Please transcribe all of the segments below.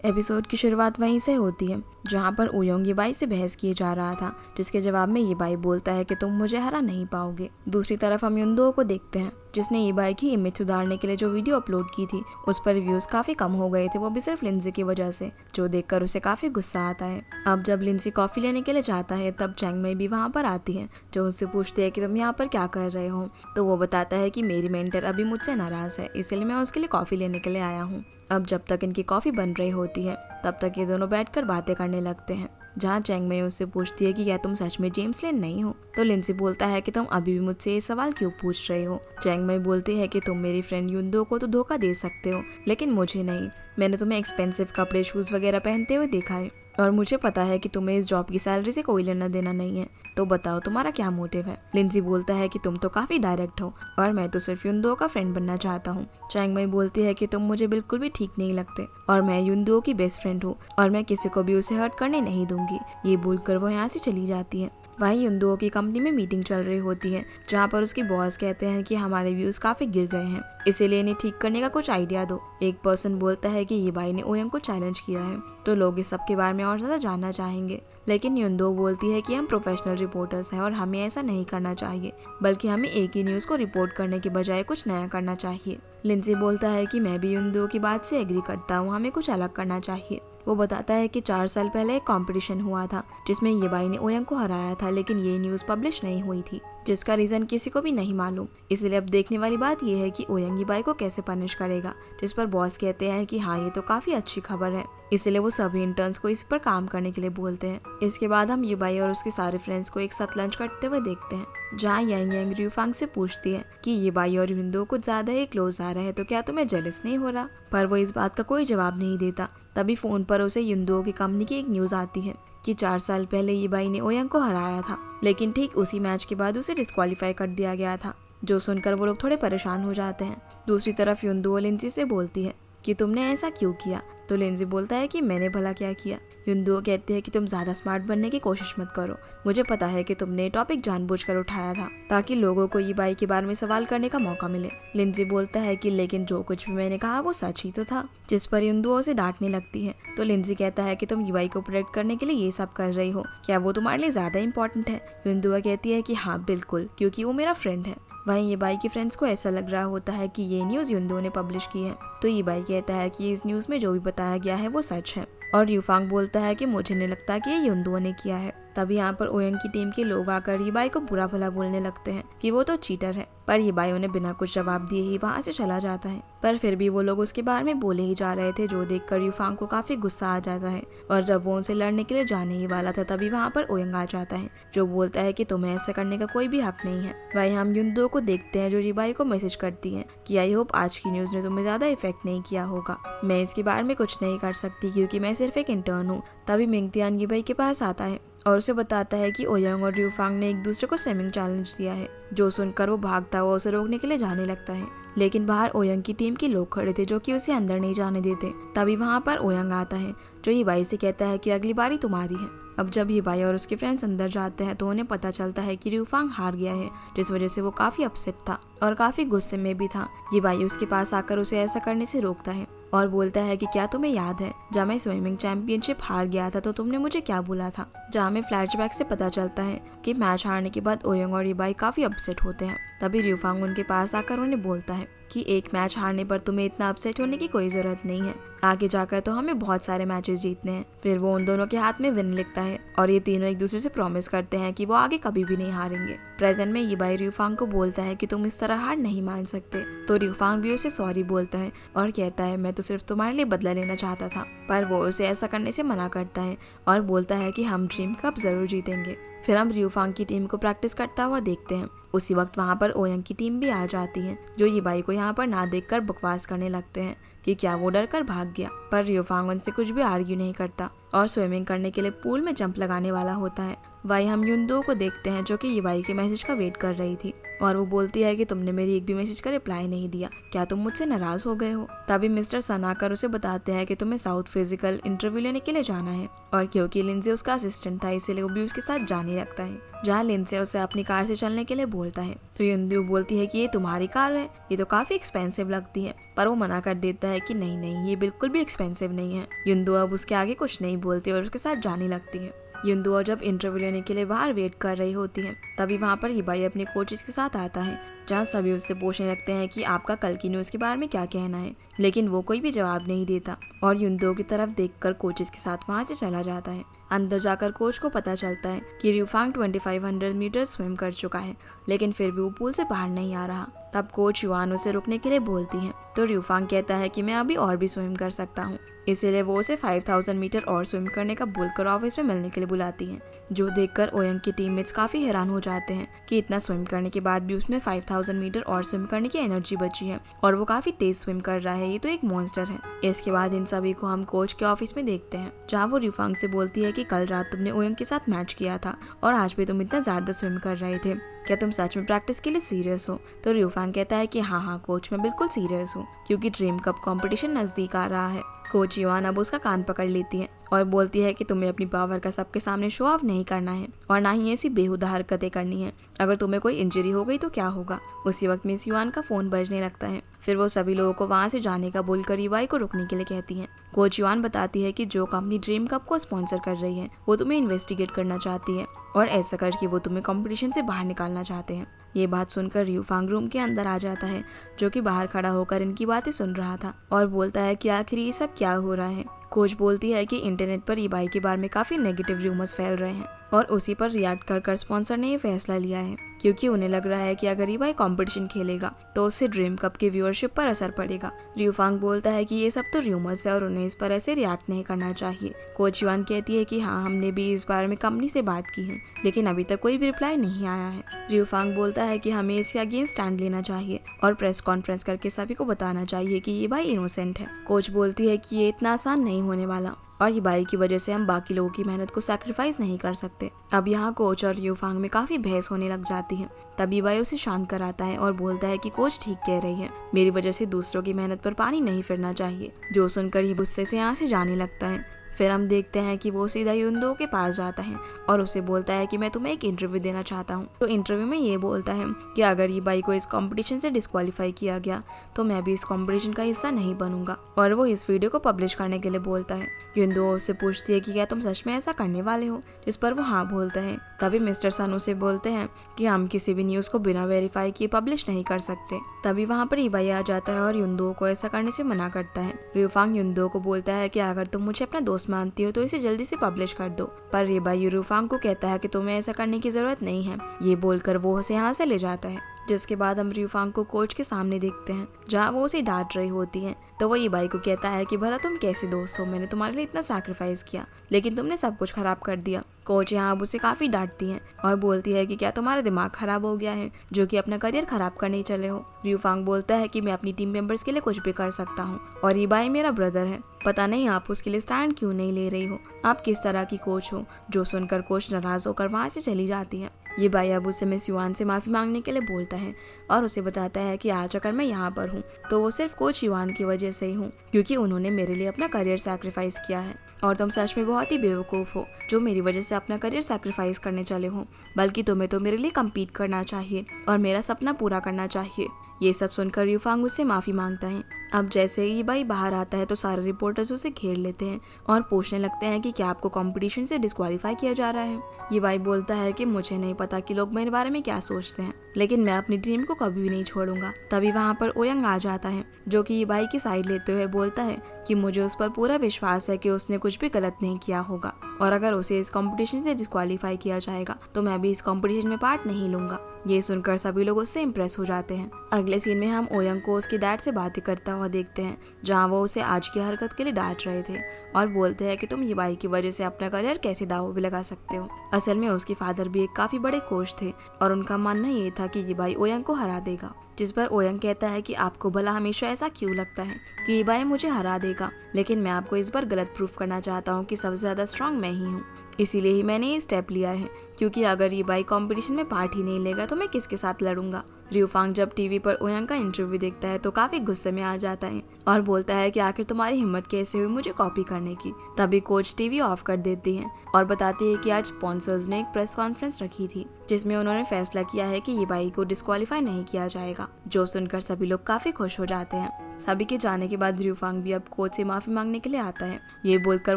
Episode की शुरुआत वहीं से होती है जहां पर उयोंग यीबाई से बहस किए जा रहा था, जिसके जवाब में यीबाई बोलता है कि तुम मुझे हरा नहीं पाओगे। दूसरी तरफ हम युनदो को देखते हैं जिसने यीबाई की इमेज सुधारने के लिए जो वीडियो अपलोड की थी उस पर व्यूज काफी कम हो गए थे, वो भी सिर्फ लिंजी की वजह से, जो देखकर उसे काफी गुस्सा आता है। अब जब लिंजी कॉफी लेने के लिए जाता है तब चैंग मई भी वहाँ पर आती है, जो उससे पूछती है कि तुम यहाँ पर क्या कर रहे हो। तो वो बताता है कि मेरी मेंटर अभी मुझसे नाराज है, इसलिए मैं उसके लिए कॉफी लेने के लिए आया हूँ। अब जब तक इनकी कॉफी बन रही होती है तब तक ये दोनों बैठकर बातें करने लगते हैं, जहाँ चैंग मई उससे पूछती है कि क्या तुम सच में जेम्स लेन नहीं हो। तो लिंसी बोलता है कि तुम अभी भी मुझसे ये सवाल क्यों पूछ रहे हो। चैंग मई बोलती है कि तुम मेरी फ्रेंड युनदो को तो धोखा दे सकते हो लेकिन मुझे नहीं। मैंने तुम्हें एक्सपेंसिव कपड़े शूज वगैरह पहनते हुए देखा है और मुझे पता है कि तुम्हें इस जॉब की सैलरी से कोई लेना देना नहीं है, तो बताओ तुम्हारा क्या मोटिव है। लिंजी बोलता है कि तुम तो काफी डायरेक्ट हो और मैं तो सिर्फ युनदो का फ्रेंड बनना चाहता हूँ। चैंग मई बोलती है कि तुम मुझे बिल्कुल भी ठीक नहीं लगते और मैं युनदो की बेस्ट फ्रेंड हूँ और मैं किसी को भी उसे हर्ट करने नहीं दूंगी। ये बोलकर वो यहाँ से चली जाती है। वहीं युनदो की कंपनी में मीटिंग चल रही होती है, जहाँ पर उसकी बॉस कहते हैं कि हमारे व्यूज काफी गिर गए हैं, इसीलिए इन्हें ठीक करने का कुछ आइडिया दो। एक पर्सन बोलता है कि यीबाई ने ओयोंग को चैलेंज किया है, तो लोग इस सब के बारे में और ज्यादा जानना चाहेंगे। लेकिन युनदो बोलती है कि हम प्रोफेशनल रिपोर्टर्स हैं और हमें ऐसा नहीं करना चाहिए, बल्कि हमें एक ही न्यूज को रिपोर्ट करने के बजाय कुछ नया करना चाहिए। लिंसी बोलता है कि मैं भी युनदो की बात से एग्री करता हूँ, हमें कुछ अलग करना चाहिए। वो बताता है कि 4 साल पहले एक कंपटीशन हुआ था जिसमें यीबाई ने ओयोंग को हराया था, लेकिन ये न्यूज पब्लिश नहीं हुई थी, जिसका रीजन किसी को भी नहीं मालूम। इसलिए अब देखने वाली बात यह है कि ओयोंग यीबाई को कैसे पनिश करेगा। जिस पर बॉस कहते हैं कि हाँ ये तो काफी अच्छी खबर है, इसलिए वो सभी इंटर्न्स को इस पर काम करने के लिए बोलते हैं। इसके बाद हम यीबाई और उसके सारे फ्रेंड्स को एक साथ लंच करते हुए देखते हैं, जहाँ यांग यांग र्यूफांग से पूछती है कि यीबाई और युनदो कुछ ज्यादा ही क्लोज आ रहे हैं, तो क्या तुम्हें जेलस नहीं हो रहा। पर वो इस बात का कोई जवाब नहीं देता। तभी फोन पर उसे युनदो की कंपनी की एक न्यूज आती है कि 4 साल पहले यीबाई ने ओयोंग को हराया था, लेकिन ठीक उसी मैच के बाद उसे डिस्क्वालीफाई कर दिया गया था, जो सुनकर वो लोग थोड़े परेशान हो जाते हैं। दूसरी तरफ युनदो लिंजी से बोलती है कि तुमने ऐसा क्यों किया। तो लिंजी बोलता है कि मैंने भला क्या किया। युनदो कहती है कि तुम ज्यादा स्मार्ट बनने की कोशिश मत करो, मुझे पता है कि तुमने टॉपिक जानबूझकर उठाया था ताकि लोगों को यीबाई के बारे में सवाल करने का मौका मिले। लिंजी बोलता है कि लेकिन जो कुछ भी मैंने कहा वो सच ही तो था, जिस पर युनदो उसे डांटने लगती है। तो लिंजी कहता है कि तुम यीबाई को प्रोटेक्ट करने के लिए ये सब कर रही हो, क्या वो तुम्हारे लिए ज्यादा इंपॉर्टेंट है। युनदो कहती है कि हाँ बिल्कुल, क्योंकि वो मेरा फ्रेंड है। वहीं यीबाई के फ्रेंड्स को ऐसा लग रहा होता है कि ये न्यूज युनदो ने पब्लिश की है, तो यीबाई कहता है कि इस न्यूज में जो भी बताया गया है वो सच है। और यूफांग बोलता है कि मुझे नहीं लगता कि ये युनदो ने किया है। तभी यहाँ पर ओयोंग की टीम के लोग आकर यीबाई को बुरा भला बोलने लगते हैं कि वो तो चीटर है, पर यीबाई उन्हें बिना कुछ जवाब दिए ही वहाँ से चला जाता है। पर फिर भी वो लोग उसके बारे में बोले ही जा रहे थे, जो देखकर यूफांग को काफी गुस्सा आ जाता है। और जब वो उनसे लड़ने के लिए जाने ही वाला था तभी वहाँ पर ओयोंग आ जाता है, जो बोलता है कि तुम्हें ऐसा करने का कोई भी हक नहीं है। वहीं हम युनदो को देखते हैं जो यीबाई को मैसेज करती है कि आई होप आज की न्यूज ने तुम्हें ज्यादा इफेक्ट नहीं किया होगा, मैं इसके बारे में कुछ नहीं कर सकती क्योंकि मैं सिर्फ एक इंटर्न हूँ। तभी मिंगतियान यीबाई के पास आता है और उसे बताता है कि ओयोंग और र्यूफांग ने एक दूसरे को स्विमिंग चैलेंज दिया है, जो सुनकर वो भागता हुआ उसे रोकने के लिए जाने लगता है। लेकिन बाहर ओयोंग की टीम के लोग खड़े थे जो कि उसे अंदर नहीं जाने देते। तभी वहाँ पर ओयोंग आता है जो यीबाई से कहता है कि अगली बारी तुम्हारी है। अब जब यीबाई और उसके फ्रेंड्स अंदर जाते हैं तो उन्हें पता चलता है कि र्यूफांग हार गया है, जिस वजह से वो काफी अपसेट था और काफी गुस्से में भी था। यीबाई उसके पास आकर उसे ऐसा करने से रोकता है और बोलता है कि क्या तुम्हें याद है जब मैं स्विमिंग चैंपियनशिप हार गया था तो तुमने मुझे क्या बोला था। जहाँ में फ्लैशबैक से पता चलता है कि मैच हारने के बाद ओयोंग और यीबाई काफी अपसेट होते हैं। तभी र्यूफांग उनके पास आकर उन्हें बोलता है कि एक मैच हारने पर तुम्हें इतना अपसेट होने की कोई जरूरत नहीं है, आगे जाकर तो हमें बहुत सारे मैचेस जीतने हैं। फिर वो उन दोनों के हाथ में विन लिखता है और ये तीनों एक दूसरे से प्रॉमिस करते हैं कि वो आगे कभी भी नहीं हारेंगे। प्रेजेंट में यीबाई र्यूफांग को बोलता है कि तुम इस तरह हार नहीं मान सकते, तो र्यूफांग भी उसे सॉरी बोलता है और कहता है मैं तो सिर्फ तुम्हारे लिए बदला लेना चाहता था। पर वो उसे ऐसा करने से मना करता है और बोलता है कि हम ड्रीम कप जरूर जीतेंगे। फिर हम र्यूफांग की टीम को प्रैक्टिस करता हुआ देखते हैं। उसी वक्त वहाँ पर ओयोंग की टीम भी आ जाती है, जो यीबाई को यहाँ पर ना देखकर बकवास करने लगते हैं कि क्या वो डर कर भाग गया। पर र्यूफांग उनसे कुछ भी आर्ग्यू नहीं करता और स्विमिंग करने के लिए पूल में जंप लगाने वाला होता है। वही हम युनदो को देखते हैं जो कि यीबाई के मैसेज का वेट कर रही थी और वो बोलती है कि तुमने मेरी एक भी मैसेज का रिप्लाई नहीं दिया, क्या तुम मुझसे नाराज हो गए हो। तभी मिस्टर सन आकर उसे बताते हैं कि तुम्हें साउथ फिजिकल इंटरव्यू लेने के लिए जाना है और क्योंकि लिंजे उसका असिस्टेंट था इसीलिए वो भी उसके साथ जाने लगता है, जहाँ लिंजे उसे अपनी कार से चलने के लिए बोलता है। तो युनदो बोलती है कि ये तुम्हारी कार है, ये तो काफी एक्सपेंसिव लगती है, पर वो मना कर देता है कि नहीं नहीं ये बिल्कुल भी एक्सपेंसिव एक्सपेंसिव नहीं है। युंदो अब उसके आगे कुछ नहीं बोलती और उसके साथ जाने लगती है। युंदो जब इंटरव्यू लेने के लिए बाहर वेट कर रही होती है, तभी वहाँ पर इबाई अपने कोचेस के साथ आता है, जहाँ सभी उससे पूछने लगते हैं कि आपका कल की न्यूज़ के बारे में क्या कहना है, लेकिन वो कोई भी जवाब नहीं देता और युंदो की तरफ देखकर कोचेस के साथ वहाँ से चला जाता है। अंदर जाकर कोच को पता चलता है कि र्यूफांग 2500 मीटर स्विम कर चुका है, लेकिन फिर भी वो पूल से बाहर नहीं आ रहा। तब कोच युआन उसे रुकने के लिए बोलती है, तो र्यूफांग कहता है कि मैं अभी और भी स्विम कर सकता हूँ, इसीलिए वो उसे 5000 मीटर और स्विम करने का बोलकर ऑफिस में मिलने के लिए बुलाती है। जो देखकर ओयंग की टीममेट्स काफी हैरान हो जाते हैं कि इतना स्विम करने के बाद भी उसमें 5000 मीटर और स्विम करने की एनर्जी बची है और वो काफी तेज स्विम कर रहा है, ये तो एक मॉन्स्टर है। इसके बाद इन सभी को हम कोच के ऑफिस में देखते हैं, जहाँ वो र्यूफांग से बोलती है कि कल रात तुमने ओयंग के साथ मैच किया था और आज भी तुम इतना ज्यादा स्विम कर रहे थे, क्या तुम सच में प्रैक्टिस के लिए सीरियस हो? तो र्यूफांग कहता है कि हाँ कोच, मैं बिल्कुल सीरियस हूँ, क्योंकि ड्रीम कप कंपटीशन नजदीक आ रहा है। कोच युआन अब उसका कान पकड़ लेती है और बोलती है कि तुम्हें अपनी पावर का सबके सामने शो ऑफ नहीं करना है और ना ही ऐसी बेहुदा हरकतें करनी है। अगर तुम्हें कोई इंजरी हो गई तो क्या होगा? उसी वक्त मिस युआन का फोन बजने लगता है। फिर वो सभी लोगों को वहाँ से जाने का बोलकर इबाई को रुकने के लिए कहती है। कोच युआन बताती है कि जो कंपनी ड्रीम कप को स्पॉन्सर कर रही है वो तुम्हें इन्वेस्टिगेट करना चाहती है और ऐसा करके वो तुम्हें कंपटीशन से बाहर निकालना चाहते हैं। ये बात सुनकर र्यूफांग रूम के अंदर आ जाता है, जो कि बाहर खड़ा होकर इनकी बातें सुन रहा था और बोलता है कि आखिर ये सब क्या हो रहा है। कोच बोलती है कि इंटरनेट पर इबाई के बारे में काफी नेगेटिव रूमर्स फैल रहे हैं और उसी पर रिएक्ट कर स्पॉन्सर ने ये फैसला लिया है, क्योंकि उन्हें लग रहा है कि अगर इबाई कंपटीशन खेलेगा तो उससे ड्रीम कप के व्यूअरशिप पर असर पड़ेगा। र्यूफांग बोलता है कि ये सब तो रूमर्स है और उन्हें इस पर ऐसे रिएक्ट नहीं करना चाहिए। कोच युआन कहती है कि हाँ, हमने भी इस बारे में कंपनी से बात की है, लेकिन अभी तक कोई भी रिप्लाई नहीं आया है। र्यूफांग बोलता है कि हमें इसके अगेंस्ट स्टैंड लेना चाहिए और प्रेस कॉन्फ्रेंस करके सभी को बताना चाहिए कि इबाई इनोसेंट है। कोच बोलती है कि ये इतना आसान नहीं होने वाला और इबाई की वजह से हम बाकी लोगों की मेहनत को सैक्रिफाइस नहीं कर सकते। अब यहाँ कोच और र्यूफांग में काफी बहस होने लग जाती है। तब इबाई उसे शांत कराता है और बोलता है कि कोच ठीक कह रही है, मेरी वजह से दूसरों की मेहनत पर पानी नहीं फिरना चाहिए। जो सुनकर ही गुस्से से यहाँ से जाने लगता है। फिर हम देखते हैं कि वो सीधा युंदो के पास जाता है और उसे बोलता है कि मैं तुम्हें एक इंटरव्यू देना चाहता हूँ। तो इंटरव्यू में ये बोलता है कि अगर इबाई को इस कंपटीशन से डिस्क्वालीफाई किया गया तो मैं भी इस कंपटीशन का हिस्सा नहीं बनूंगा और वो इस वीडियो को पब्लिश करने के लिए बोलता है। युंदो उससे पूछती है कि क्या तुम सच में ऐसा करने वाले हो, जिस पर वो हाँ बोलता है। तभी मिस्टर सन उसे बोलते हैं कि हम किसी भी न्यूज को बिना वेरीफाई किए पब्लिश नहीं कर सकते। तभी वहाँ पर इबाई आ जाता है और युंदो को ऐसा करने से मना करता है। र्यूफांग युंदो को बोलता है कि अगर तुम मुझे अपना दोस्त मानती हो तो इसे जल्दी से पब्लिश कर दो, पर इबाई र्यूफांग को कहता है कि तुम्हें ऐसा करने की जरूरत नहीं है। ये बोलकर वो उसे यहाँ से ले जाता है। जिसके बाद हम र्यूफांग को कोच के सामने देखते हैं, जहाँ वो उसे डांट रही होती है। तो वो इबाई को कहता है कि भला तुम कैसे दोस्त हो, मैंने तुम्हारे लिए इतना सैक्रिफाइस किया लेकिन तुमने सब कुछ खराब कर दिया। कोच यहाँ अब उसे काफी डांटती है और बोलती है कि क्या तुम्हारा दिमाग खराब हो गया है जो कि अपना करियर खराब करने चले हो। र्यूफांग बोलता है कि मैं अपनी टीम मेंबर्स के लिए कुछ भी कर सकता हूँ और इबाई मेरा ब्रदर है, पता नहीं आप उसके लिए स्टैंड क्यों नहीं ले रही हो, आप किस तरह की कोच हो। जो सुनकर कोच नाराज होकर वहाँ से चली जाती है। ये भाई अब उसे मिस युआन से माफी मांगने के लिए बोलता है और उसे बताता है कि आज अगर मैं यहाँ पर हूँ तो वो सिर्फ कोच युआन की वजह से ही हूँ, क्योंकि उन्होंने मेरे लिए अपना करियर सैक्रिफाइस किया है और तुम सच में बहुत ही बेवकूफ़ हो जो मेरी वजह से अपना करियर सैक्रिफाइस करने चले हो, बल्कि तुम्हें तो मेरे लिए कम्पीट करना चाहिए और मेरा सपना पूरा करना चाहिए। ये सब सुनकर र्यूफांग उससे माफी मांगता है। अब जैसे ही भाई बाहर आता है तो सारे रिपोर्टर्स उसे घेर लेते हैं और पूछने लगते हैं कि क्या आपको कंपटीशन से डिस्क्वालीफाई किया जा रहा है। ये भाई बोलता है कि मुझे नहीं पता कि लोग मेरे बारे में क्या सोचते हैं, लेकिन मैं अपनी ड्रीम को कभी भी नहीं छोड़ूंगा। तभी वहाँ पर ओयंग आ जाता है, जो कि ये भाई की साइड लेते हुए बोलता है कि मुझे उस पर पूरा विश्वास है कि उसने कुछ भी गलत नहीं किया होगा और अगर उसे इस कंपटीशन से डिस्क्वालीफाई किया जाएगा तो मैं भी इस कंपटीशन में पार्ट नहीं लूंगा। ये सुनकर सभी लोग उससे इम्प्रेस हो जाते हैं। अगले सीन में हम ओयंग को उसके डैड से बातें करता हुआ देखते हैं, जहाँ वो उसे आज की हरकत के लिए डांट रहे थे और बोलते हैं कि तुम ये भाई की वजह से अपना करियर कैसे दांव पे लगा सकते हो। असल में उसके फादर भी एक काफी बड़े कोच थे और उनका मानना ये था कि ये भाई ओयंग को हरा देगा, जिस पर ओयंग कहता है कि आपको भला हमेशा ऐसा क्यों लगता है कि ये भाई मुझे हरा देगा, लेकिन मैं आपको इस बार गलत प्रूफ करना चाहता हूँ कि सबसे ज्यादा स्ट्रांग मैं ही हूँ, इसीलिए ही मैंने ये स्टेप लिया है, क्योंकि अगर ये भाई कंपटीशन में पार्ट ही नहीं लेगा तो मैं किसके साथ लड़ूंगा। र्यूफांग जब टीवी पर ओयंग का इंटरव्यू देखता है तो काफी गुस्से में आ जाता है और बोलता है कि आखिर तुम्हारी हिम्मत कैसे हुई मुझे कॉपी करने की। तभी कोच टीवी ऑफ कर देती है और बताती है कि आज स्पॉन्सर्स ने एक प्रेस कॉन्फ्रेंस रखी थी जिसमें उन्होंने फैसला किया है कि ये भाई को डिस्क्वालीफाई नहीं किया जाएगा। जो सुनकर सभी लोग काफी खुश हो जाते हैं। सभी के जाने के बाद र्यूफांग भी अब कोच से माफी मांगने के लिए आता है। ये बोलकर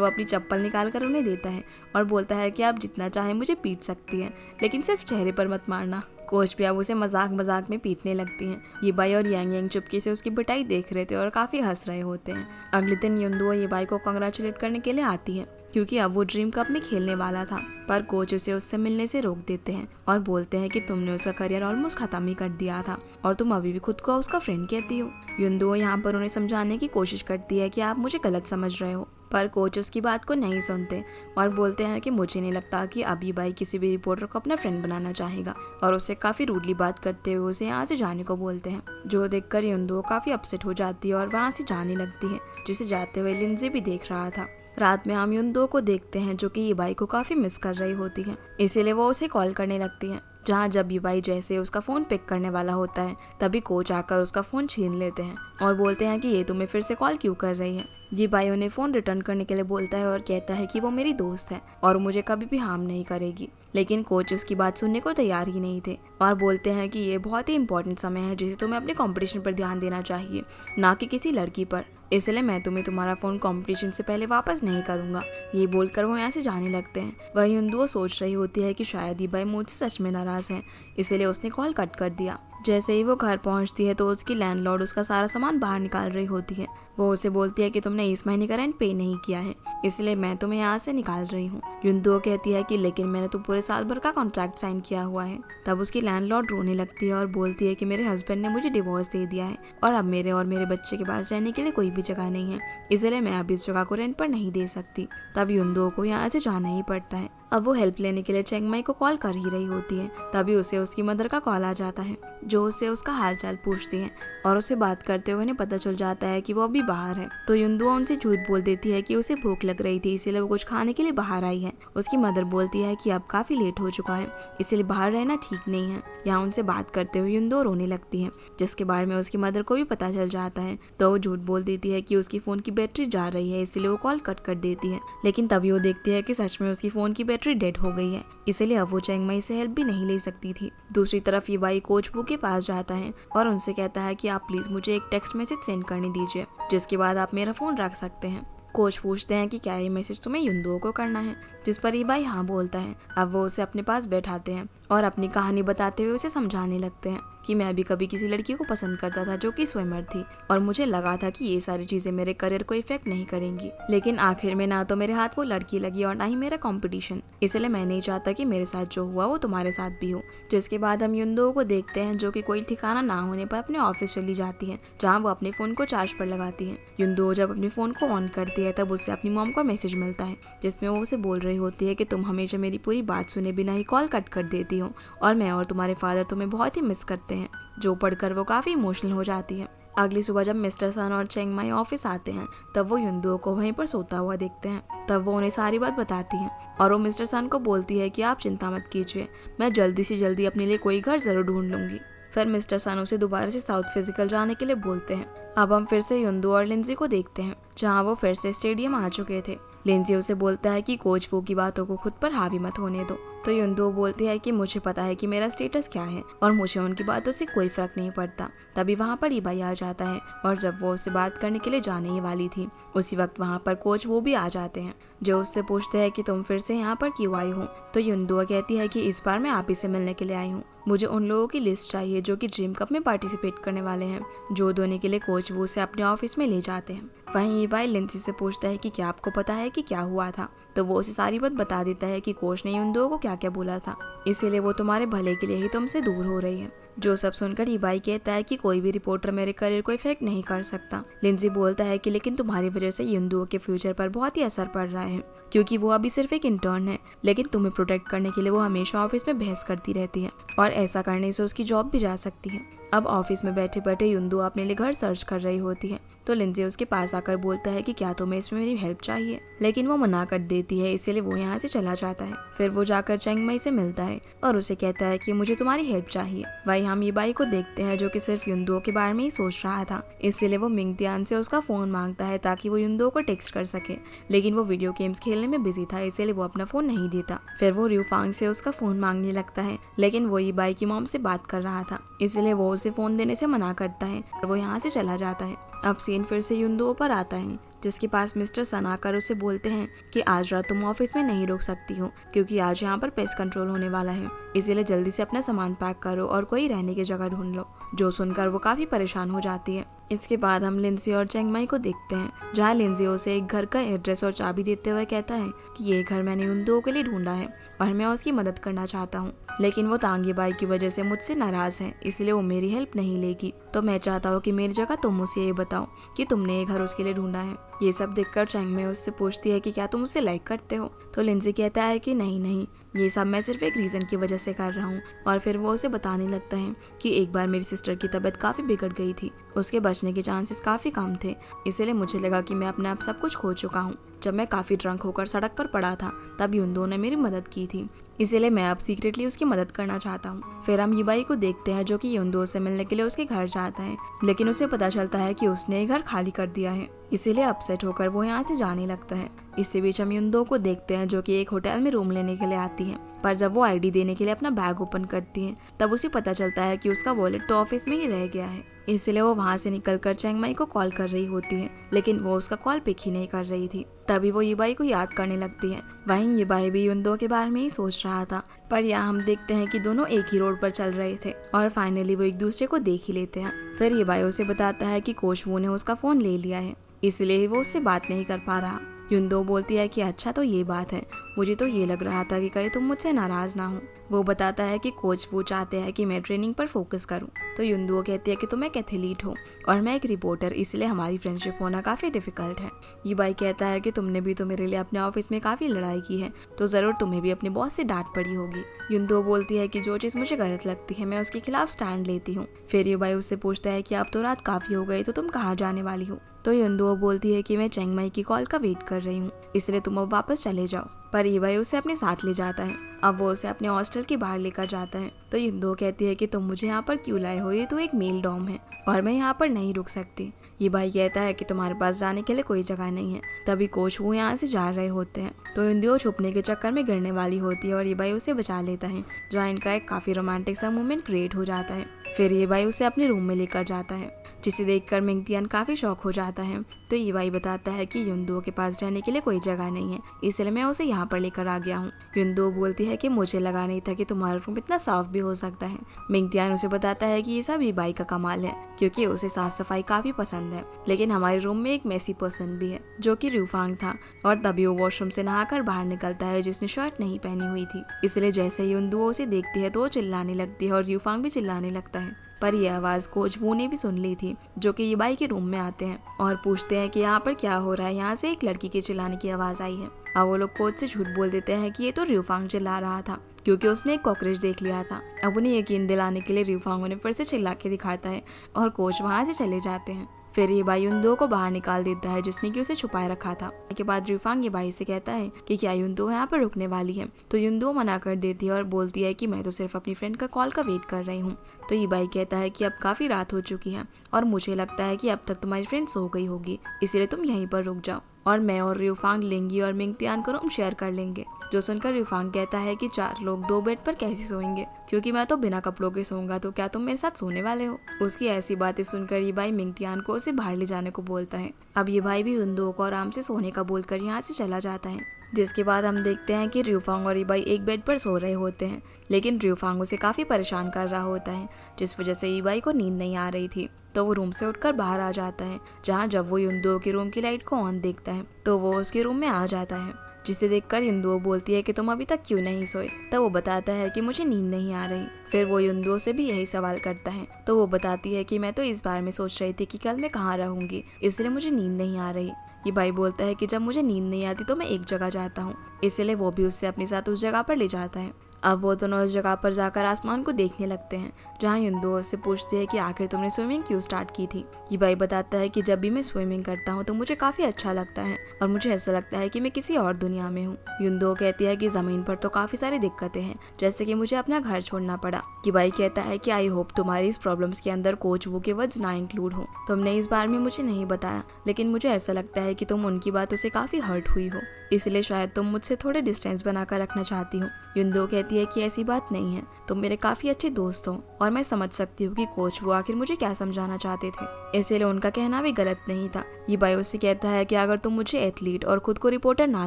वो अपनी चप्पल निकाल कर उन्हें देता है और बोलता है कि आप जितना चाहें मुझे पीट सकती हैं, लेकिन सिर्फ चेहरे पर मत मारना। कोच भी अब उसे मजाक मजाक में पीटने लगती हैं। ये बाई और यांग यांग चुपके से उसकी पिटाई देख रहे थे और काफी हंस रहे होते हैं। अगले दिन युनदो ये बाई को कांग्रेचुलेट करने के लिए आती है क्योंकि अब वो ड्रीम कप में खेलने वाला था, पर कोच उसे उससे मिलने से रोक देते हैं और बोलते हैं कि तुमने उसका करियर ऑलमोस्ट खत्म ही कर दिया था और तुम अभी भी खुद को उसका फ्रेंड कहती हो। युनदो यहाँ पर उन्हें समझाने की कोशिश करती है कि आप मुझे गलत समझ रहे हो, पर कोच उसकी बात को नहीं सुनते और बोलते हैं कि मुझे नहीं लगता कि अभी बाई किसी भी रिपोर्टर को अपना फ्रेंड बनाना चाहेगा और उससे काफी रूडली बात करते हुए उसे यहाँ से जाने को बोलते हैं। जो देखकर युनदो काफी अपसेट हो जाती है और वहाँ से जाने लगती है, जिसे जाते हुए लिंजी भी देख रहा था। रात में हम युनदो को देखते हैं जो कि ये बाई को काफी मिस कर रही होती है, इसीलिए वो उसे कॉल करने लगती है। जहाँ जब ये बाई जैसे उसका फोन पिक करने वाला होता है तभी कोच आकर उसका फोन छीन लेते हैं और बोलते हैं कि ये तुम्हें फिर से कॉल क्यों कर रही है। ये बाई उन्हें फोन रिटर्न करने के लिए बोलता है और कहता है कि वो मेरी दोस्त है और मुझे कभी भी हार्म नहीं करेगी, लेकिन कोच उसकी बात सुनने को तैयार ही नहीं थे और बोलते हैं कि ये बहुत ही इंपॉर्टेंट समय है जिसे तुम्हें अपने कंपटीशन पर ध्यान देना चाहिए, ना कि किसी लड़की पर, इसलिए मैं तुम्हें तुम्हारा फोन कंपटीशन से पहले वापस नहीं करूंगा। ये बोलकर वो यहाँ से जाने लगते हैं। वही युनदो सोच रही होती है कि शायद ये बाई मुझसे सच में नाराज है, इसलिए उसने कॉल कट कर दिया। जैसे ही वो घर पहुंचती है तो उसकी लैंडलॉर्ड उसका सारा सामान बाहर निकाल रही होती है। वो उसे बोलती है कि तुमने इस महीने का रेंट पे नहीं किया है, इसलिए मैं तुम्हें यहाँ से निकाल रही हूँ। युनदो कहती है कि लेकिन मैंने तो पूरे साल भर का कॉन्ट्रैक्ट साइन किया हुआ है। तब उसकी लैंडलॉर्ड रोने लगती है और बोलती है कि मेरे हस्बैंड ने मुझे डिवोर्स दे दिया है और अब मेरे और मेरे बच्चे के पास रहने के लिए कोई भी जगह नहीं है, इसलिए मैं अब इस जगह को रेंट पर नहीं दे सकती। तब युनदो को यहाँ से जाना ही पड़ता है। अब वो हेल्प लेने के लिए चेंग माई को कॉल कर ही रही होती है, तभी उसे उसकी मदर का कॉल आ जाता है जो उससे उसका हालचाल पूछती है और उससे बात करते हुए उन्हें पता चल जाता है कि वो अभी बाहर है। तो युनदो उनसे झूठ बोल देती है कि उसे भूख लग रही थी इसलिए वो कुछ खाने के लिए बाहर आई है। उसकी मदर बोलती है कि अब काफी लेट हो चुका है इसलिए बाहर रहना ठीक नहीं है। यहाँ उनसे बात करते हुए युनदो रोने लगती है, जिसके बारे में उसकी मदर को भी पता चल जाता है। तो वो झूठ बोल देती है कि उसकी फोन की बैटरी जा रही है, इसलिए वो कॉल कट कर देती है। लेकिन तभी वो देखती है कि सच में उसकी फोन की बैटरी डेड हो गई है, इसलिए अब वो चेंग माई से हेल्प भी नहीं ले सकती थी। दूसरी तरफ ये बाई कोच बू के पास जाता है और उनसे कहता है कि आप प्लीज मुझे एक टेक्स्ट मैसेज सेंड करने दीजिए, जिसके बाद आप मेरा फोन रख सकते हैं। कोच पूछते हैं कि क्या ये मैसेज तुम्हें युनदो को करना है, जिस पर ये बाई हाँ बोलता है। अब वो उसे अपने पास बैठाते हैं और अपनी कहानी बताते हुए उसे समझाने लगते हैं कि मैं भी कभी किसी लड़की को पसंद करता था जो कि स्विमर थी और मुझे लगा था कि ये सारी चीजें मेरे करियर को इफेक्ट नहीं करेंगी, लेकिन आखिर में ना तो मेरे हाथ वो लड़की लगी और ना ही मेरा कंपटीशन, इसलिए मैं नहीं चाहता कि मेरे साथ जो हुआ वो तुम्हारे साथ भी हो। जिसके बाद हम युनदो को देखते हैं जो कि कोई ठिकाना ना होने पर अपने ऑफिस चली जाती है, जहाँ वो अपने फोन को चार्ज पर लगाती है। युनदो जब अपने फोन को ऑन करती है तब उससे अपनी मॉम का मैसेज मिलता है, जिसमें वो उसे बोल रही होती है कि तुम हमेशा मेरी पूरी बात सुने बिना ही कॉल कट कर देती हो और मैं और तुम्हारे फादर तुम्हें बहुत ही मिस करते हैं। जो पढ़कर वो काफी इमोशनल हो जाती है। अगली सुबह जब मिस्टर सन और चेंग माई ऑफिस आते हैं तब वो युनदो को वहीं पर सोता हुआ देखते हैं। तब वो उन्हें सारी बात बताती है और वो मिस्टर सन को बोलती है कि आप चिंता मत कीजिए, मैं जल्दी से जल्दी अपने लिए कोई घर जरूर ढूंढ लूंगी। फिर मिस्टर सन उसे दोबारा से साउथ फिजिकल जाने के लिए बोलते हैं। अब हम फिर से युनदो और लिंजी को देखते हैं, जहाँ वो फिर से स्टेडियम आ चुके थे। लिंजी उसे बोलता है कि कोच वो की बातों को खुद पर हावी मत होने दो। तो युनदो बोलती है कि मुझे पता है कि मेरा स्टेटस क्या है और मुझे उनकी बातों से कोई फर्क नहीं पड़ता। तभी वहाँ पर ईबाई आ जाता है और जब वो उससे बात करने के लिए जाने ही वाली थी उसी वक्त वहाँ पर कोच वो भी आ जाते हैं, जो उससे पूछते हैं कि तुम फिर से यहाँ पर क्यों आई हो। तो युनदो कहती है कि इस बार मैं आप ही से मिलने के लिए आई हूँ, मुझे उन लोगों की लिस्ट चाहिए जो कि ड्रीम कप में पार्टिसिपेट करने वाले हैं, जो दोनों के लिए कोच वो उसे अपने ऑफिस में ले जाते हैं। वहीं ईबाई लिंसी से पूछता है कि क्या आपको पता है कि क्या हुआ था। तो वो उसे सारी बात बता देता है कि कोच ने युनदो को क्या क्या बोला था, इसीलिए वो तुम्हारे भले के लिए ही तुमसे दूर हो रही है। जो सब सुनकर ईबाई कहता है कि कोई भी रिपोर्टर मेरे करियर को इफेक्ट नहीं कर सकता। लिंजी बोलता है कि लेकिन तुम्हारी वजह से युनदो के फ्यूचर पर बहुत ही असर पड़ रहा है, क्योंकि वो अभी सिर्फ एक इंटर्न है, लेकिन तुम्हें प्रोटेक्ट करने के लिए वो हमेशा ऑफिस में बहस करती रहती है और ऐसा करने से उसकी जॉब भी जा सकती है। अब ऑफिस में बैठे बैठे युनदो अपने लिए घर सर्च कर रही होती है, तो लिंजी उसके पास आकर बोलता है कि क्या तुम्हें इसमें मेरी हेल्प चाहिए, लेकिन वो मना कर देती है, इसलिए वो यहाँ से चला जाता है। फिर वो जाकर चेंग माई से मिलता है और उसे कहता है कि मुझे तुम्हारी हेल्प चाहिए। वही हम ईबाई को देखते हैं जो कि सिर्फ युनदो के बारे में ही सोच रहा था, इसलिए वो मिंगतियान से उसका फोन मांगता है ताकि वो युनदो को टेक्स्ट कर सके, लेकिन वो वीडियो गेम्स खेलने में बिजी था, इसलिए वो अपना फोन नहीं देता। फिर वो र्यूफांग से उसका फोन मांगने लगता है, लेकिन वो ईबाई की मॉम से बात कर रहा था, इसलिए वो उसे फोन देने से मना करता है और वो यहाँ से चला जाता है। अब सीन फिर से युंदो पर आता है, जिसके पास मिस्टर सन आकर उसे बोलते हैं कि आज रात तुम ऑफिस में नहीं रुक सकती हो क्योंकि आज यहाँ पर पेस्ट कंट्रोल होने वाला है, इसीलिए जल्दी से अपना सामान पैक करो और कोई रहने की जगह ढूंढ लो। जो सुनकर वो काफी परेशान हो जाती है। इसके बाद हम लिंजी और चेंग माई को देखते हैं, जहाँ लिंजी उसे एक घर का एड्रेस और चाबी देते हुए कहता है कि ये घर मैंने उन दो के लिए ढूंढा है और मैं उसकी मदद करना चाहता हूँ, लेकिन वो तांगी बाई की वजह से मुझसे नाराज है, इसलिए वो मेरी हेल्प नहीं लेगी। तो मैं चाहता हूँ कि मेरी जगह तुम उसे ये बताओ कि तुमने ये घर उसके लिए ढूंढा है। ये सब देखकर चेंग माई उससे पूछती है कि क्या तुम उसे लाइक करते हो। तो लिंजी कहता है कि नहीं नहीं, ये सब मैं सिर्फ एक रीज़न की वजह से कर रहा हूँ। और फिर वो उसे बताने लगता है कि एक बार मेरी सिस्टर की तबीयत काफ़ी बिगड़ गई थी, उसके बचने के चांसेस काफ़ी कम थे, इसलिए मुझे लगा कि मैं अपने आप सब कुछ खो चुका हूँ। जब मैं काफ़ी ड्रंक होकर सड़क पर पड़ा था तब युंदो ने मेरी मदद की थी, इसीलिए मैं अब सीक्रेटली उसकी मदद करना चाहता हूँ। फिर हम यीबाई को देखते हैं जो कि युंदो से मिलने के लिए उसके घर जाता है, लेकिन उसे पता चलता है कि उसने ये घर खाली कर दिया है, इसीलिए अपसेट होकर वो यहाँ से जाने लगता है। इसी बीच हम युंदो को देखते हैं जो कि एक होटल में रूम लेने के लिए आती है, पर जब वो आईडी देने के लिए अपना बैग ओपन करती है तब उसे पता चलता है कि उसका वॉलेट तो ऑफिस में ही रह गया है, इसलिए वो वहाँ से निकलकर चेंग माई को कॉल कर रही होती है, लेकिन वो उसका कॉल पिक ही नहीं कर रही थी। तभी वो यीबाई को याद करने लगती है। वहीं यीबाई भी युंदो के बारे में ही सोच रहा था, पर यहाँ हम देखते हैं कि दोनों एक ही रोड पर चल रहे थे और फाइनली वो एक दूसरे को देख ही लेते हैं। फिर यीबाई उसे बताता है कि कोच वू ने उसका फोन ले लिया है, इसलिए वो उससे बात नहीं कर पा रहा। युंदो बोलती है कि अच्छा तो ये बात है, मुझे तो ये लग रहा था कि कहीं तुम मुझसे नाराज ना हो। वो बताता है कि कोच वो चाहते हैं कि मैं ट्रेनिंग पर फोकस करूं। तो युंदो कहती है कि तुम एक एथलीट हो और मैं एक रिपोर्टर, इसलिए हमारी फ्रेंडशिप होना काफ़ी डिफिकल्ट है। यीबाई कहता है कि तुमने भी तो मेरे लिए अपने ऑफिस में काफ़ी लड़ाई की है, तो ज़रूर तुम्हें भी अपने बॉस से डांट पड़ी होगी। युंदो बोलती है कि जो चीज़ मुझे गलत लगती है मैं उसके खिलाफ स्टैंड लेती हूँ। फिर यीबाई उससे पूछता है कि अब तो रात काफ़ी हो गई, तो तुम कहाँ जाने वाली हो। तो युंदो बोलती है कि मैं चेंग माई की कॉल का वेट कर रही हूँ, इसलिए तुम अब वापस चले जाओ। पर यीबाई उसे अपने साथ ले जाता है। अब वो उसे अपने हॉस्टल के बाहर लेकर जाता है। तो युंदो कहती है कि तुम मुझे यहाँ पर क्यों लाए हो, ये तो एक मेल डॉम है और मैं यहाँ पर नहीं रुक सकती। यीबाई कहता है कि तुम्हारे पास जाने के लिए कोई जगह नहीं है। तभी कोच वो यहाँ से जा रहे होते हैं, तो युंदो छुपने के चक्कर में गिरने वाली होती है और यीबाई उसे बचा लेता है, जहाँ इनका एक काफ़ी रोमांटिक सा मोमेंट क्रिएट हो जाता है। फिर यीबाई उसे अपने रूम में लेकर जाता है, जिसे देखकर मिंगतियान काफ़ी शॉक हो जाता है। तो यीबाई बताता है कि युंदो के पास रहने के लिए कोई जगह नहीं है, इसलिए मैं उसे यहाँ पर लेकर आ गया हूँ। युंदो बोलती है कि मुझे लगा नहीं था कि तुम्हारा रूम इतना साफ भी हो सकता है। मिंगतियान उसे बताता है कि ये सब यीबाई का कमाल है, क्योंकि उसे साफ सफाई काफ़ी पसंद है, लेकिन हमारे रूम में एक मेसी पर्सन भी है जो कि र्यूफांग था। और तभी वो वॉशरूम से नहाकर बाहर निकलता है, जिसने शर्ट नहीं पहनी हुई थी। इसलिए जैसे ही युंदो उसे देखती है तो वो चिल्लाने लगती है और र्यूफांग भी चिल्लाने लगता है। पर यह आवाज़ कोच वू ने भी सुन ली थी, जो कि यीबाई के रूम में आते हैं और पूछते हैं कि यहाँ पर क्या हो रहा है। यहाँ से एक लड़की के चिल्लाने की आवाज़ आई है। अब वो लोग कोच से झूठ बोल देते हैं कि ये तो र्यूफांग चिल्ला रहा था, क्योंकि उसने एक कॉकरोच देख लिया था। अब उन्हें यकीन दिलाने के लिए र्यूफांग उन्हें फिर से चिल्ला के दिखाता है और कोच वहाँ से चले जाते हैं। फिर यीबाई युंदो को बाहर निकाल देता है, जिसने कि उसे छुपाए रखा था। के बाद र्यूफांग यीबाई से कहता है कि क्या युंदो यहाँ पर रुकने वाली है। तो युंदो मना कर देती है और बोलती है कि मैं तो सिर्फ अपनी फ्रेंड का कॉल का वेट कर रही हूँ। तो यीबाई कहता है कि अब काफ़ी रात हो चुकी है और मुझे लगता है कि अब तक तुम्हारी फ्रेंड सो गई होगी, इसलिए तुम यहीं पर रुक जाओ और मैं और र्यूफांग लिंगी और मिंगतियान को रूम शेयर कर लेंगे। जो सुनकर र्यूफांग कहता है कि 4 लोग 2 बेड पर कैसे सोएंगे, क्योंकि मैं तो बिना कपड़ों के सोऊंगा, तो क्या तुम मेरे साथ सोने वाले हो। उसकी ऐसी बातें सुनकर यीबाई मिंगतियान को उसे बाहर ले जाने को बोलता है। अब यीबाई भी युंदो को आराम से सोने का बोलकर यहाँ से चला जाता है। जिसके बाद हम देखते हैं कि र्यूफांग और यीबाई एक बेड पर सो रहे होते हैं, लेकिन र्यूफांग उसे काफ़ी परेशान कर रहा होता है, जिस वजह से यीबाई को नींद नहीं आ रही थी। तो वो रूम से उठकर बाहर आ जाता है, जहाँ जब वो युंदो के रूम की लाइट को ऑन देखता है तो वो उसके रूम में आ जाता है, जिसे देखकर युंदो बोलती है कि तुम अभी तक क्यों नहीं सोए। तो वो बताता है कि मुझे नींद नहीं आ रही। फिर वो युंदो से भी यही सवाल करता है, तो वो बताती है कि मैं तो इस बारे में सोच रही थी कि कल मैं कहाँ रहूंगी, इसलिए मुझे नींद नहीं आ रही। यीबाई बोलता है कि जब मुझे नींद नहीं आती तो मैं एक जगह जाता हूँ, इसलिए वो भी उससे अपने साथ उस जगह पर ले जाता है। अब वो दोनों उस जगह पर जाकर आसमान को देखने लगते हैं, जहाँ युंदो उससे पूछती है कि आखिर तुमने स्विमिंग क्यों स्टार्ट की थी। यीबाई बताता है कि जब भी मैं स्विमिंग करता हूँ तो मुझे काफ़ी अच्छा लगता है और मुझे ऐसा लगता है कि मैं किसी और दुनिया में हूँ। युंदो कहती है कि ज़मीन पर तो काफ़ी सारी दिक्कतें हैं, जैसे कि मुझे अपना घर छोड़ना पड़ा। यीबाई कहता है कि आई होप तुम्हारी इस प्रॉब्लम्स के अंदर कोच वू के वर्ड्स ना इंक्लूड हो। तुमने इस बारे में मुझे नहीं बताया, लेकिन मुझे ऐसा लगता है कि तुम उनकी बातों से काफ़ी हर्ट हुई हो। इसलिए शायद तुम मुझसे थोड़े डिस्टेंस बनाकर रखना चाहती हो। युंदो कहती है कि ऐसी बात नहीं है, तुम मेरे काफी अच्छे दोस्त हो और मैं समझ सकती हूँ कि कोच वो आखिर मुझे क्या समझाना चाहते थे। इसलिए उनका कहना भी गलत नहीं था। ये बाई उससे कहता है कि अगर तुम मुझे एथलीट और खुद को रिपोर्टर ना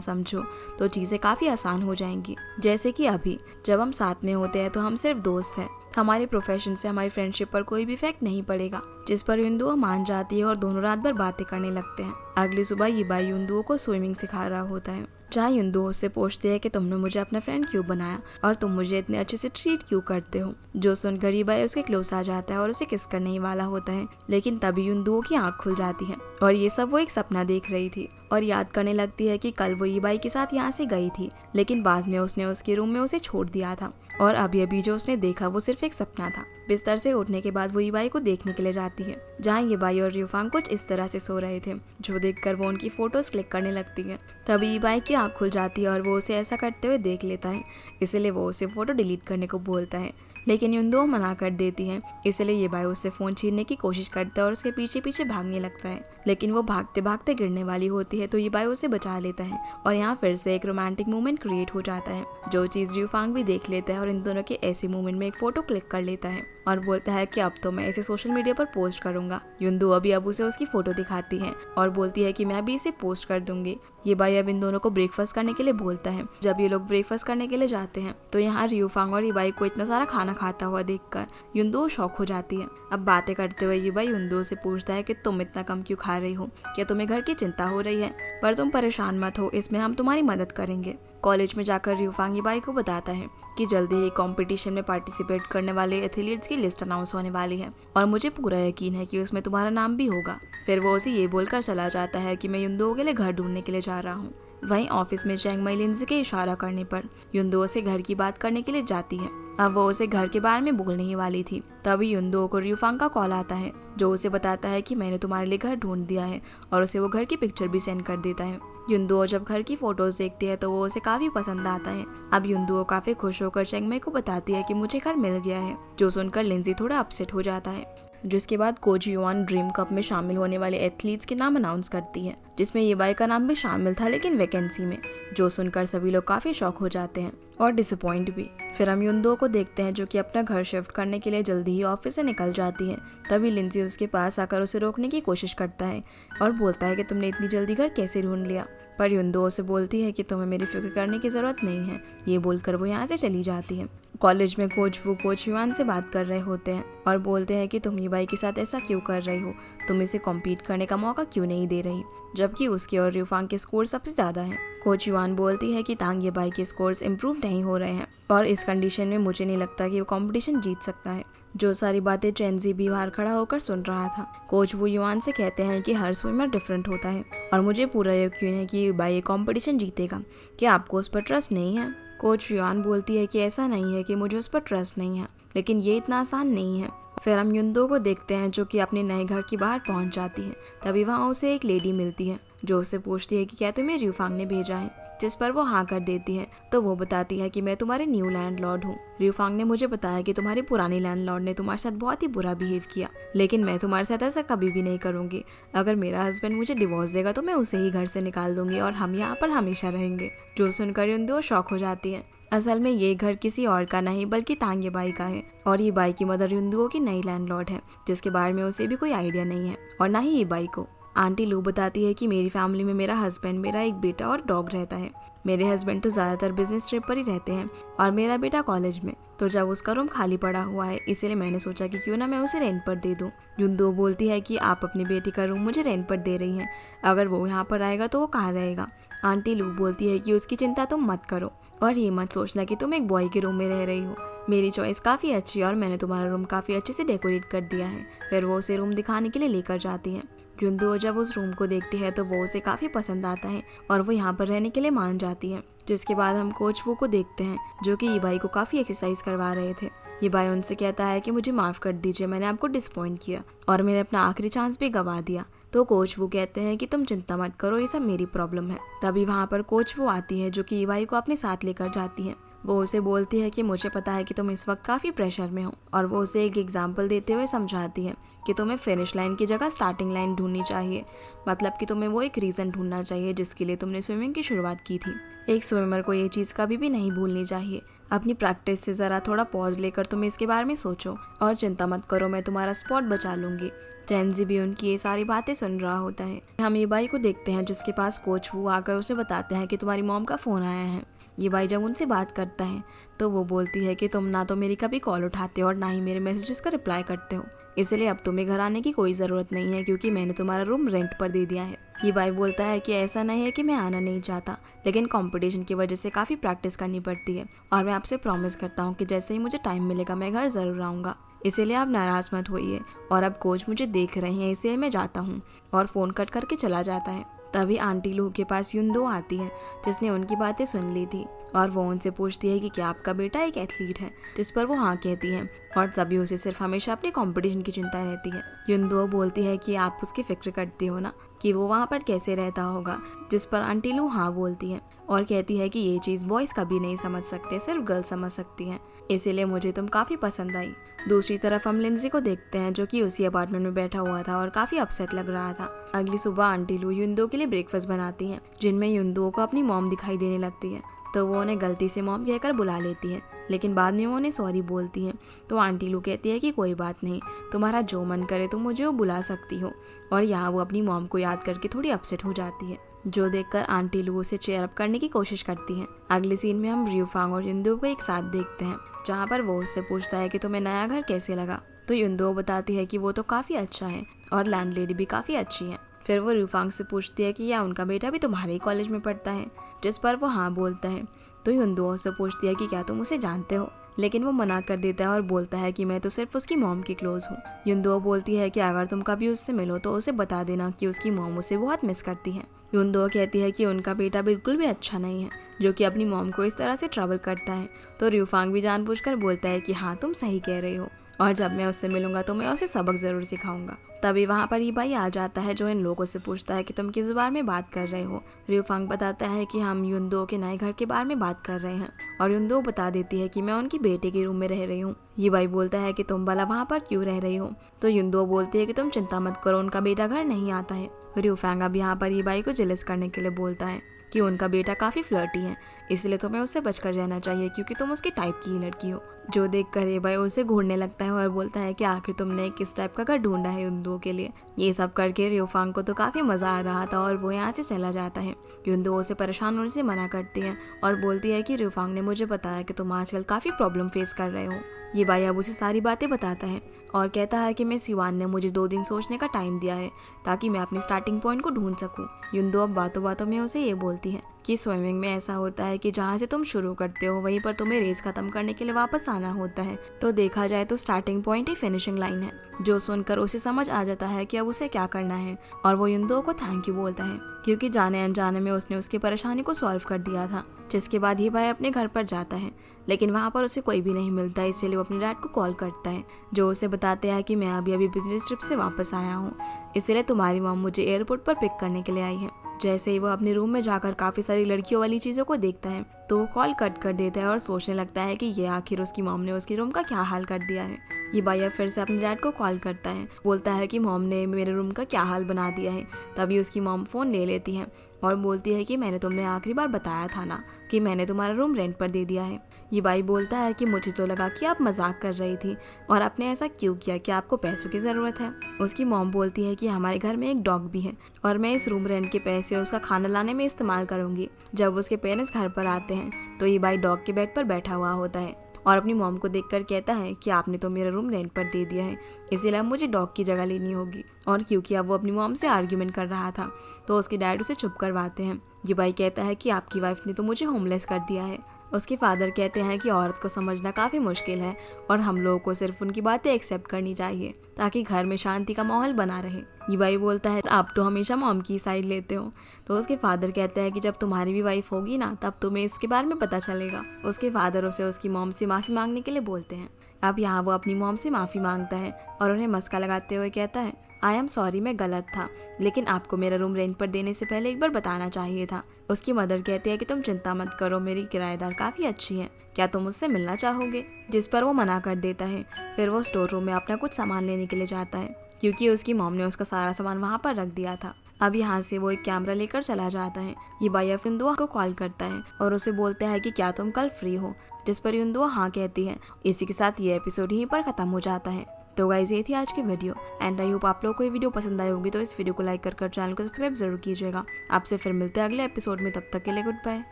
समझो तो चीजें काफी आसान हो जाएंगी। जैसे कि अभी जब हम साथ में होते हैं तो हम सिर्फ दोस्त हैं, हमारे प्रोफेशन से हमारी फ्रेंडशिप पर कोई भी इफेक्ट नहीं पड़ेगा। जिस पर युंदुओ मान जाती है और दोनों रात भर बातें करने लगते हैं। अगली सुबह ये बाई युंदुओ को स्विमिंग सिखा रहा होता है, जहाँ युंदुओ उससे पूछती है कि तुमने मुझे अपना फ्रेंड क्यों बनाया और तुम मुझे इतने अच्छे से ट्रीट क्यों करते हो। जो सुनकर ये बाई उसके क्लोज आ जाता है और उसे किस करने ही वाला होता है, लेकिन तभी युंदुओ की आंख खुल जाती है और ये सब वो एक सपना देख रही थी और याद करने लगती है कि कल वो ये बाई के साथ यहाँ से गई थी, लेकिन बाद में उसने उसके रूम में उसे छोड़ दिया था और अभी अभी जो उसने देखा वो सिर्फ एक सपना था। बिस्तर से उठने के बाद वो ये बाई को देखने के लिए जाती है, जहाँ ये बाई और र्यूफांग कुछ इस तरह से सो रहे थे, जो देखकर वो उनकी फोटोज क्लिक करने लगती है। तभी ये बाई की आंख खुल जाती है और वो उसे ऐसा करते हुए देख लेता है, इसलिए वो उसे फोटो डिलीट करने को बोलता है, लेकिन युंदुओ मना कर देती है। इसलिए ये बाई उससे फोन छीनने की कोशिश करता है और उसके पीछे पीछे भागने लगता है, लेकिन वो भागते भागते गिरने वाली होती है तो ये बाई उसे बचा लेता है और यहाँ फिर से एक रोमांटिक मोमेंट क्रिएट हो जाता है, जो चीज र्यूफांग भी देख लेता है और इन दोनों के ऐसे मोमेंट में एक फोटो क्लिक कर लेता है और बोलता है कि अब तो मैं इसे सोशल मीडिया पर पोस्ट करूंगा। युंदुओ अभी अब उसे उसकी फोटो दिखाती है और बोलती है कि मैं भी इसे पोस्ट कर दूंगी। ये बाई अब इन दोनों को ब्रेकफास्ट करने के लिए बोलता है। जब ये लोग ब्रेकफास्ट करने के लिए जाते हैं तो यहाँ र्यूफांग और ये बाई को इतना सारा खाना खाता हुआ देखकर युंदुओ शॉक हो जाती है। अब बातें करते हुए ये बाई युंदुओ से पूछता है कि तुम इतना कम क्यों खा रही हो, क्या तुम्हें घर की चिंता हो रही है? पर तुम परेशान मत हो, इसमें हम तुम्हारी मदद करेंगे। कॉलेज में जाकर र्यूफांग ये बाई को बताता है कि जल्दी ही कंपटीशन में पार्टिसिपेट करने वाले एथलीट्स की लिस्ट अनाउंस होने वाली है और मुझे पूरा यकीन है कि उसमें तुम्हारा नाम भी होगा। फिर वो उसे ये बोलकर चला जाता है कि मैं युंदुओ के लिए घर ढूंढने के लिए जा रहा हूँ। वहीं ऑफिस में चैंग मई लिंजी के इशारा करने पर युंदुओ से घर की बात करने के लिए जाती है। अब वो उसे घर के बारे में बोलने ही वाली थी, तभी युंदुओ को र्यूफांग का कॉल आता है, जो उसे बताता है कि मैंने तुम्हारे लिए घर ढूंढ दिया है और उसे वो घर की पिक्चर भी सेंड कर देता है। युंदुओ जब घर की फोटोज देखती है तो वो उसे काफी पसंद आता है। अब युंदुओ काफी खुश होकर चैंग मई को बताती है कि मुझे घर मिल गया है, जो सुनकर लिंजी थोड़ा अपसेट हो जाता है। जिसके बाद कोच युआन ड्रीम कप में शामिल होने वाले एथलीट्स के नाम अनाउंस करती है, जिसमें ये बाई का नाम भी शामिल था लेकिन वैकेंसी में, जो सुनकर सभी लोग काफी शॉक हो जाते हैं और डिसअपॉइंट भी। फिर हम युंदुओ को देखते हैं जो कि अपना घर शिफ्ट करने के लिए जल्दी ही ऑफिस से निकल जाती है। तभी लिंजी उसके पास आकर उसे रोकने की कोशिश करता है और बोलता है कि तुमने इतनी जल्दी घर कैसे ढूंढ लिया, पर युंदुओ से बोलती है कि तुम्हें मेरी फिक्र करने की जरूरत नहीं है। ये बोलकर वो यहाँ से चली जाती है। कॉलेज में कोच वो कोच युआन से बात कर रहे होते हैं और बोलते हैं कि तुम ये बाई के साथ ऐसा क्यों कर रही हो, तुम इसे कॉम्पीट करने का मौका क्यों नहीं दे रही, जबकि उसके और र्यूफांग के स्कोर सबसे ज्यादा हैं। कोच युआन बोलती है कि तांग ये बाई के स्कोर्स इम्प्रूव नहीं हो रहे हैं और इस कंडीशन में मुझे नहीं लगता कि वो कंपटीशन जीत सकता है। जो सारी बातें चेंजी भी बाहर खड़ा होकर सुन रहा था। कोच वो युआन से कहते हैं कि हर स्विमर डिफरेंट होता है और मुझे पूरा यकीन है कि बाई ये कंपटीशन जीतेगा, क्या आपको उस पर ट्रस्ट नहीं है? कोच युआन बोलती है कि ऐसा नहीं है कि मुझे उस पर ट्रस्ट नहीं है, लेकिन ये इतना आसान नहीं है। फिर हम युंदुओ को देखते हैं जो कि अपने नए घर के बाहर पहुंच जाती है। तभी वहाँ उसे एक लेडी मिलती है जो उससे पूछती है कि क्या तुम्हें र्यूफांग ने भेजा है, जिस पर वो हाँ कर देती है। तो वो बताती है कि मैं तुम्हारे न्यू लैंडलॉर्ड हूँ। र्यूफांग ने मुझे बताया कि तुम्हारे पुराने लैंडलॉर्ड ने तुम्हारे साथ बहुत ही बुरा बिहेव किया, लेकिन मैं तुम्हारे साथ ऐसा कभी भी नहीं करूंगी। अगर मेरा हस्बैंड मुझे डिवोर्स देगा तो मैं उसे ही घर से निकाल दूंगी और हम यहाँ पर हमेशा रहेंगे। जो सुनकर युंदुओ शॉक हो जाती है। असल में ये घर किसी और का नहीं बल्कि तांग ये बाई का है और ये बाई की मदर युंदुओ की नई लैंडलॉर्ड है, जिसके बारे में उसे भी कोई आइडिया नहीं है और ना ही ये बाई को। आंटी लू बताती है कि मेरी फैमिली में मेरा हस्बैंड, मेरा एक बेटा और डॉग रहता है। मेरे हस्बैंड तो ज़्यादातर बिजनेस ट्रिप पर ही रहते हैं और मेरा बेटा कॉलेज में। तो जब उसका रूम खाली पड़ा हुआ है इसलिए मैंने सोचा कि क्यों ना मैं उसे रेंट पर दे दूँ। युंदुओ बोलती है कि आप अपनी बेटी का रूम मुझे रेंट पर दे रही हैं, अगर वो यहाँ पर आएगा तो वो कहाँ रहेगा? आंटी लू बोलती है कि उसकी चिंता तुम मत करो और ये मत सोचना कि तुम एक बॉय के रूम में रह रही हो। मेरी चॉइस काफ़ी अच्छी है और मैंने तुम्हारा रूम काफ़ी अच्छे से डेकोरेट कर दिया है। फिर वो उसे रूम दिखाने के लिए लेकर जाती है। युंदुओ जब उस रूम को देखती है तो वो उसे काफ़ी पसंद आता है और वो यहाँ पर रहने के लिए मान जाती है। जिसके बाद हम कोच वो को देखते हैं जो कि ये बाई को काफ़ी एक्सरसाइज करवा रहे थे। ये बाई उनसे कहता है कि मुझे माफ़ कर दीजिए, मैंने आपको डिसअपॉइंट किया और मैंने अपना आखिरी चांस भी गंवा दिया। तो कोच वो कहते हैं कि तुम चिंता मत करो, ये सब मेरी प्रॉब्लम है। तभी वहाँ पर कोच वो आती है जो कि ये बाई को अपने साथ लेकर जाती है। वो उसे बोलती है कि मुझे पता है कि तुम इस वक्त काफ़ी प्रेशर में हो, और वो उसे एक एग्जाम्पल देते हुए समझाती है कि तुम्हें फिनिश लाइन की जगह स्टार्टिंग लाइन ढूंढनी चाहिए। मतलब कि तुम्हें वो एक रीज़न ढूंढना चाहिए जिसके लिए तुमने स्विमिंग की शुरुआत की थी। एक स्विमर को ये चीज़ कभी भी नहीं भूलनी चाहिए। अपनी प्रैक्टिस से ज़रा थोड़ा पॉज लेकर तुम इसके बारे में सोचो और चिंता मत करो, मैं तुम्हारा स्पॉट बचा लूंगी। चैनजी भी उनकी ये सारी बातें सुन रहा होता है। हम ये बाई को देखते हैं जिसके पास कोच वो आकर उसे बताते हैं कि तुम्हारी मॉम का फ़ोन आया है। ये बाई जब उनसे बात करता है तो वो बोलती है कि तुम ना तो मेरी कभी कॉल उठाते हो और ना ही मेरे मैसेजेस का रिप्लाई करते हो, इसलिए अब तुम्हें घर आने की कोई ज़रूरत नहीं है क्योंकि मैंने तुम्हारा रूम रेंट पर दे दिया है। ये बाई बोलता है कि ऐसा नहीं है कि मैं आना नहीं चाहता, लेकिन कंपटीशन की वजह से काफ़ी प्रैक्टिस करनी पड़ती है और मैं आपसे प्रॉमिस करता हूँ कि जैसे ही मुझे टाइम मिलेगा मैं घर ज़रूर आऊँगा, इसीलिए आप नाराज़ मत होइए। और अब कोच मुझे देख रहे हैं इसलिए मैं जाता हूँ, और फ़ोन कट करके चला जाता है। तभी आंटी लू के पास युंदो आती है जिसने उनकी बातें सुन ली थी, और वो उनसे पूछती है कि क्या आपका बेटा एक एथलीट है, जिस पर वो हाँ कहती है, और तभी उसे सिर्फ हमेशा अपने कंपटीशन की चिंता रहती है। युंदो बोलती है कि आप उसकी फिक्र करती हो ना कि वो वहाँ पर कैसे रहता होगा, जिस पर आंटी लू हाँ बोलती है और कहती है कि ये चीज़ बॉयज़ कभी नहीं समझ सकते, सिर्फ गर्ल्स समझ सकती हैं, इसीलिए मुझे तुम काफ़ी पसंद आई। दूसरी तरफ हम लिंजी को देखते हैं जो कि उसी अपार्टमेंट में बैठा हुआ था और काफ़ी अपसेट लग रहा था। अगली सुबह आंटी लू युंदो के लिए ब्रेकफास्ट बनाती हैं जिनमें युंदो को अपनी मॉम दिखाई देने लगती है, तो वो उन्हें गलती से मॉम कहकर बुला लेती है, लेकिन बाद में वो उन्हें सॉरी बोलती हैं। तो आंटी लू कहती है कि कोई बात नहीं, तुम्हारा जो मन करे तुम मुझे वो बुला सकती हो, और यहाँ वो अपनी मॉम को याद करके थोड़ी अपसेट हो जाती है, जो देखकर आंटी लू उसे चेयर अप करने की कोशिश करती है। अगले सीन में हम रियूफांग और युंदो को एक साथ देखते हैं जहाँ पर वो उससे पूछता है कि तुम्हें नया घर कैसे लगा, तो युंदो बताती है कि वो तो काफ़ी अच्छा है और लैंडलेडी भी काफ़ी अच्छी है। फिर वो रियूफांग से पूछती है कि क्या उनका बेटा भी तुम्हारे ही कॉलेज में पढ़ता है, जिस पर वो हाँ बोलता है। तो युंदो से पूछती है कि क्या तुम उसे जानते हो, लेकिन वो मना कर देता है और बोलता है कि मैं तो सिर्फ उसकी मॉम की क्लोज हूँ। युंदो बोलती है कि अगर तुम कभी उससे मिलो तो उसे बता देना कि उसकी मॉम उसे बहुत मिस करती है। युंदो कहती है कि उनका बेटा बिल्कुल भी अच्छा नहीं है जो कि अपनी मॉम को इस तरह से ट्रबल करता है। तो रियूफांग भी जानबूझकर बोलता है कि हाँ तुम सही कह रही हो, और जब मैं उससे मिलूंगा तो मैं उसे सबक ज़रूर सिखाऊंगा। तभी वहाँ पर ये भाई आ जाता है जो इन लोगों से पूछता है कि तुम किस बारे में बात कर रहे हो। रियूफांग बताता है कि हम युंदो के नए घर के बारे में बात कर रहे हैं, और युंदो बता देती है कि मैं उनकी बेटे के रूम में रह रही हूँ। ये भाई बोलता है कि तुम भला वहाँ पर क्यों रह रही हो, तो युंदो बोलती है कि तुम चिंता मत करो, उनका बेटा घर नहीं आता है। रियूफांग अब यहाँ पर ये भाई को जेलस करने के लिए बोलता है कि उनका बेटा काफ़ी फ्लर्टी है, इसलिए तुम्हें उससे बचकर रहना चाहिए क्योंकि तुम उसके टाइप की ही लड़की हो। जो देखकर ये भाई उसे घूरने लगता है और बोलता है कि आखिर तुमने किस टाइप का घर ढूंढा है युंदो के लिए। ये सब करके रियूफांग को तो काफ़ी मज़ा आ रहा था और वो यहाँ से चला जाता है। युंदो उसे परेशान होने से मना करती है और बोलती है कि रियूफांग ने मुझे बताया कि तुम आजकल काफ़ी प्रॉब्लम फेस कर रहे हो। ये भाई अब उसे सारी बातें बताता है और कहता है कि मिस युवान ने मुझे 2 दिन सोचने का टाइम दिया है ताकि मैं अपने स्टार्टिंग पॉइंट को ढूंढ सकूं। युंदो अब बातों बातों में उसे ये बोलती है कि स्विमिंग में ऐसा होता है कि जहाँ से तुम शुरू करते हो वहीं पर तुम्हें रेस खत्म करने के लिए वापस आना होता है। तो देखा जाए तो स्टार्टिंग पॉइंट ही फिनिशिंग लाइन है। जो सुनकर उसे समझ आ जाता है कि अब उसे क्या करना है, और वो युंदो को थैंक यू बोलता है क्योंकि जाने अनजाने में उसने उसकी परेशानी को सॉल्व कर दिया था। जिसके बाद ही भाई अपने घर पर जाता है, लेकिन वहाँ पर उसे कोई भी नहीं मिलता, इसलिए वो अपने डैड को कॉल करता है जो उसे बताते हैं कि मैं अभी बिजनेस ट्रिप से वापस आया हूँ, इसलिए तुम्हारी मॉम मुझे एयरपोर्ट पर पिक करने के लिए आई है। जैसे ही वो अपने रूम में जाकर काफ़ी सारी लड़कियों वाली चीज़ों को देखता है तो वो कॉल कट कर देता है और सोचने लगता है कि ये आखिर उसकी मॉम ने उसके रूम का क्या हाल कर दिया है। ये भैया फिर से अपने डैड को कॉल करता है, बोलता है कि मॉम ने मेरे रूम का क्या हाल बना दिया है। तभी उसकी मॉम फ़ोन ले लेती है और बोलती है कि मैंने तुमने आखिरी बार बताया था ना कि मैंने तुम्हारा रूम रेंट पर दे दिया है। ये भाई बोलता है कि मुझे तो लगा कि आप मजाक कर रही थी और आपने ऐसा क्यों किया, कि आपको पैसों की ज़रूरत है। उसकी मॉम बोलती है कि हमारे घर में एक डॉग भी है और मैं इस रूम रेंट के पैसे उसका खाना लाने में इस्तेमाल करूँगी। जब उसके पेरेंट्स घर पर आते हैं तो ये भाई डॉग के बेड पर बैठा हुआ होता है और अपनी मॉम को देखकर कहता है कि आपने तो मेरा रूम रेंट पर दे दिया है, इसीलिए अब मुझे डॉग की जगह लेनी होगी। और क्योंकि अब वो अपनी मॉम से आर्ग्यूमेंट कर रहा था तो उसके डैड उसे चुप करवाते हैं। ये भाई कहता है कि आपकी वाइफ ने तो मुझे होमलेस कर दिया है। उसके फादर कहते हैं कि औरत को समझना काफ़ी मुश्किल है और हम लोगों को सिर्फ उनकी बातें एक्सेप्ट करनी चाहिए ताकि घर में शांति का माहौल बना रहे। ये भाई बोलता है आप तो हमेशा मॉम की साइड लेते हो। तो उसके फादर कहते हैं कि जब तुम्हारी भी वाइफ होगी ना तब तुम्हें इसके बारे में पता चलेगा। उसके फादर उसे उसकी मॉम से माफ़ी मांगने के लिए बोलते हैं। अब यहाँ वो अपनी मॉम से माफ़ी मांगता है और उन्हें मस्का लगाते हुए कहता है आई एम सॉरी, मैं गलत था, लेकिन आपको मेरा रूम रेंट पर देने से पहले एक बार बताना चाहिए था। उसकी मदर कहती है कि तुम चिंता मत करो, मेरी किराएदार काफ़ी अच्छी है, क्या तुम मुझसे मिलना चाहोगे? जिस पर वो मना कर देता है। फिर वो स्टोर रूम में अपना कुछ सामान लेने के लिए जाता है, क्योंकि उसकी मॉम ने उसका सारा सामान वहाँ पर रख दिया था। अब यहाँ से वो एक कैमरा लेकर चला जाता है। ये भाई अब युनदुआ को कॉल करता है और उसे बोलता है कि क्या तुम कल फ्री हो, जिस पर युनदुआ हाँ कहती है। इसी के साथ ये एपिसोड यहीं पर खत्म हो जाता है। तो गाइस, ये थी आज की वीडियो एंड आई होप आप लोगों को ये वीडियो पसंद आई होगी। तो इस वीडियो को लाइक कर चैनल को सब्सक्राइब जरूर कीजिएगा। आपसे फिर मिलते हैं अगले एपिसोड में, तब तक के लिए गुड बाय।